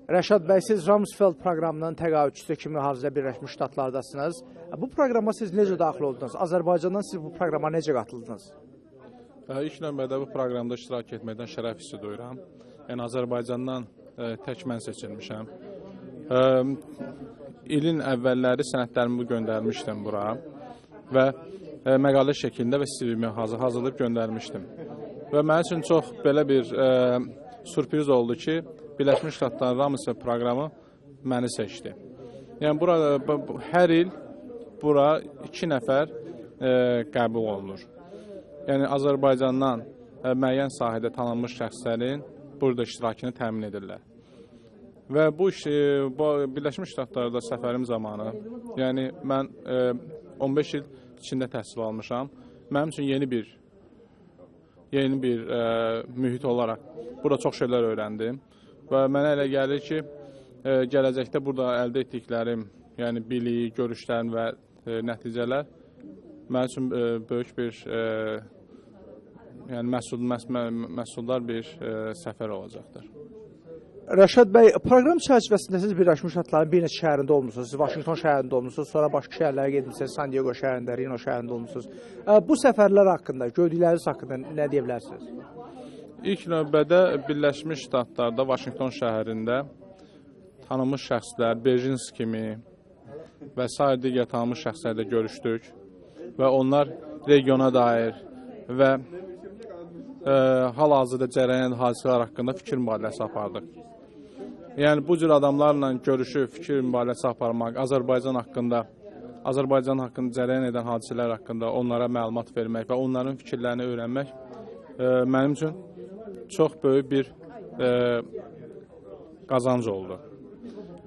Rəşad bəy, siz Rumsfeld proqramının təqaüdçüsü kimi hazırda Birləşmiş Ştatlardasınız. Bu proqrama siz necə daxil oldunuz? Azərbaycandan siz bu proqrama necə qatıldınız? İlk növbədə bu proqramda iştirak etməkdən şərəf hissi duyuram. Yəni Azərbaycandan tək mən seçilmişəm. İlin əvvəlləri sənədlərimi göndərmişdim bura və məqalə şəklində və CV-mi hazırlayıb göndərmişdim. Və mənim üçün çox belə bir sürpriz oldu ki, Birləşmiş Ştatların Rumsfeld proqramı məni seçdi. Yəni burada hər il bura 2 nəfər qəbul olunur. Yəni Azərbaycandan müəyyən sahədə tanınmış şəxslərin burada iştirakını təmin edirlər. Və bu Birləşmiş Ştatlarda səfərim zamanı, yəni mən 15 il içində təhsil almışam. Mənim üçün yeni bir mühit olaraq burada çox şeylər öyrəndim. Və mənə elə gəlir ki, gələcəkdə burada əldə etdiklərim, yəni bilik, görüşlərim və nəticələr mənim üçün böyük bir yəni məhsuldar bir səfər olacaqdır. Rəşad bəy, proqram çərçivəsində siz Birləşmiş Ştatların bir neçə şəhərində olmusunuz. Siz Vaşinqton şəhərində olmusunuz, sonra başqa şəhərlərə getmişsiniz, San Diego şəhərində, Reno şəhərində olmusunuz. Bu səfərlər haqqında, gördükləriniz haqqında nə deyə bilərsiniz? İlk növbədə Birləşmiş Ştatlarda, Vaşinqton şəhərində tanınmış şəxslər, Brzezinski kimi və sair digər tanınmış şəxslərlə görüşdük və onlar regiona dair və hal-hazırda cərəyan edən hadisələr haqqında fikir mübadiləsi apardıq. Yəni bu cür adamlarla görüşüb fikir mübadiləsi aparmaq, Azərbaycan haqqında cərəyan edən hadisələr haqqında onlara məlumat vermək və onların fikirlərini öyrənmək mənim üçün çox böyük bir qazanc oldu.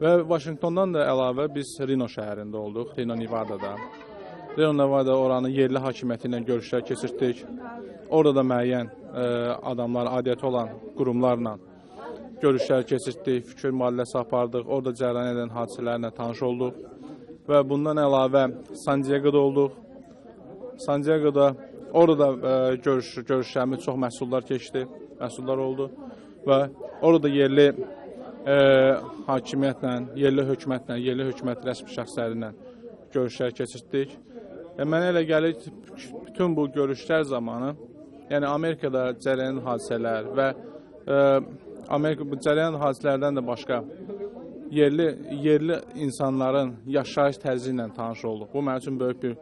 Və Vaşinqtondan da əlavə biz Reno şəhərində olduq, Reno Nevada'da. Reno Nevada oranın yerli hakimiyyəti ilə görüşlər keçirdik. Orada da müəyyən adamlar, aidiyyəti olan qurumlarla görüşlər keçirdik, fikir mübadiləsi apardıq. Orada cərəyan edən hadisələrlə tanış olduq. Və bundan əlavə San Diego'da olduq. San Diego'da orada da görüşlərimiz çox məhsuldar oldu. Və orada yerli hakimiyyətlə, yerli hökumətlə, yerli hökumət rəsmi şəxsləri ilə görüşlər keçirdik. Mənə elə gəlir ki, bütün bu görüşlər zamanı, yəni Amerikada cərəyan hadisələr və cərəyan hadisələrdən də başqa yerli insanların yaşayış tərzi ilə tanış olduq. Bu mənim üçün böyük bir...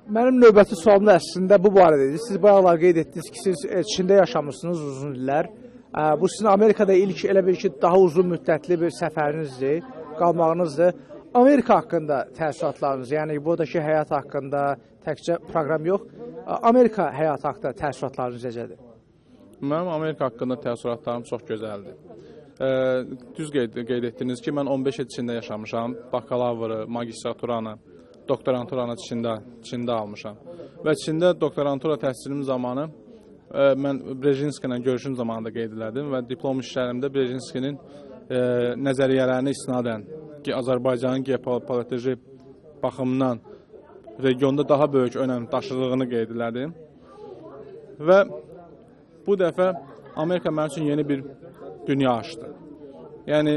Mənim növbəti sualım da əslində bu barədə idi. Siz bayaqlar qeyd etdiniz ki, siz Çində yaşamışsınız uzun illər. Bu sizin Amerikada ilk elə bir ki, daha uzun müddətli bir səfərinizdir, qalmağınızdır. Amerika haqqında təəssüratlarınız, yəni buradakı həyat haqqında təkcə proqram yox, Amerika həyatı haqqında təəssüratlarınız necədir? Mənim Amerika haqqında təəssüratlarım çox gözəldir. Düz qeyd etdiniz ki, mən 15 il Çində yaşamışam, bakalavru, magistraturanı, doktoranturanı Çində almışam. Və Çində doktorantura təhsilim zamanı mən Brzezinski ilə görüşüm zamanında qeyd elədim və diplom işlərimdə Brzezinskinin nəzəriyyələrini isnadən ki, Azərbaycanın geopolitik baxımından regionda daha böyük önəm daşıdığını qeyd elədim. Və bu dəfə Amerika mənim üçün yeni bir dünya açdı. Yəni,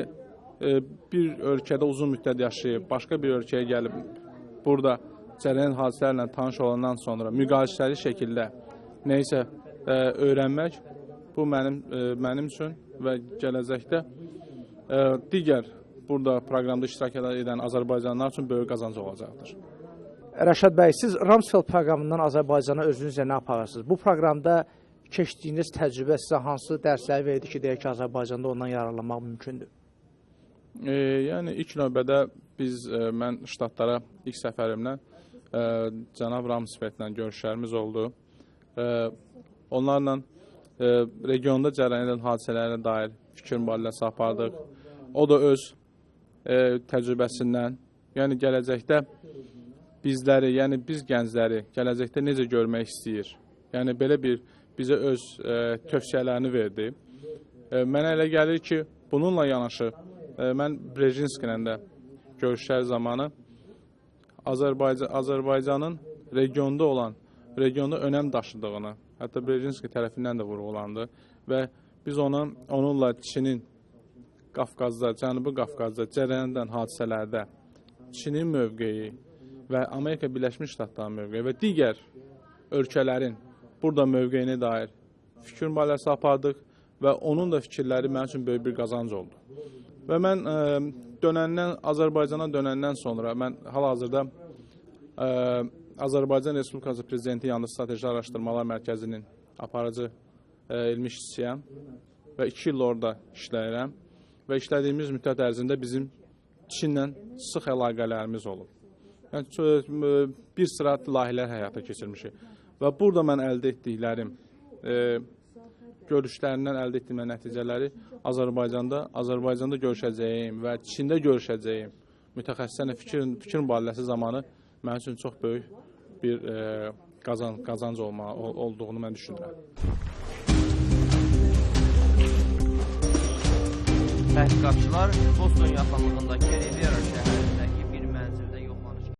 bir ölkədə uzun müddət yaşayıb, başqa bir ölkəyə gəlib, burada cərəyan hadisələrlə tanış olandan sonra müqayisəli şəkildə neysə öyrənmək, bu mənim üçün və gələcəkdə digər burada proqramda iştirak edən Azərbaycanlar üçün böyük qazanc olacaqdır. Rəşad bəy, siz Rumsfeld proqramından Azərbaycana özünüzlə nə aparırsınız? Bu proqramda keçdiyiniz təcrübə sizə hansı dərsləri verdi ki, deyək ki, Azərbaycanda ondan yararlanmaq mümkündür? Yəni, ilk növbədə mən ştatlara ilk səfərimlə cənab Rumsfeldlə görüşlərimiz oldu. Onlarla regionda cərəyan edən hadisələrə dair fikir mübadiləsi apardıq. O da öz təcrübəsindən, yəni gələcəkdə bizləri, yəni biz gəncləri gələcəkdə necə görmək istəyir? Yəni belə bir bizə öz tövsiyələrini verdi. Mənə elə gəlir ki, bununla yanaşı mən Brzezinski ilə də görüşlər zamanı Azərbaycanın regionda önəm daşıdığını, hətta Brzezinski tərəfindən də vurğulandı və biz onunla Çinin Qafqazda, Cənubi Qafqazda cərəyan edən hadisələrdə Çinin mövqeyi və Amerika Birləşmiş Ştatlarının mövqeyi və digər ölkələrin burada mövqeyinə dair fikir mübadiləsi apardıq və onun da fikirləri mənim üçün böyük bir qazanc oldu. Və mən Azərbaycana dönəndən sonra mən hal-hazırda Azərbaycan Respublikası Prezidenti yanında Strateji Araşdırmalar Mərkəzinin aparıcı elmi işçisiyəm və 2 il orada işləyirəm və işlədiyimiz müddət ərzində bizim Çinlə sıx əlaqələrimiz olub. Yəni, bir sıra layihələr həyata keçirmişik və burada mən əldə etdiklərim, görüşlərindən əldə etdiyim nəticələri Azərbaycanda görüşəcəyim və Çində görüşəcəyim mütəxəssislərlə fikir mübadiləsi zamanı mənim üçün çox böyük bir qazanc olduğunu mən düşünürəm. Təhqiqatçılar Boston yaxınlığındakı Rivera şəhərində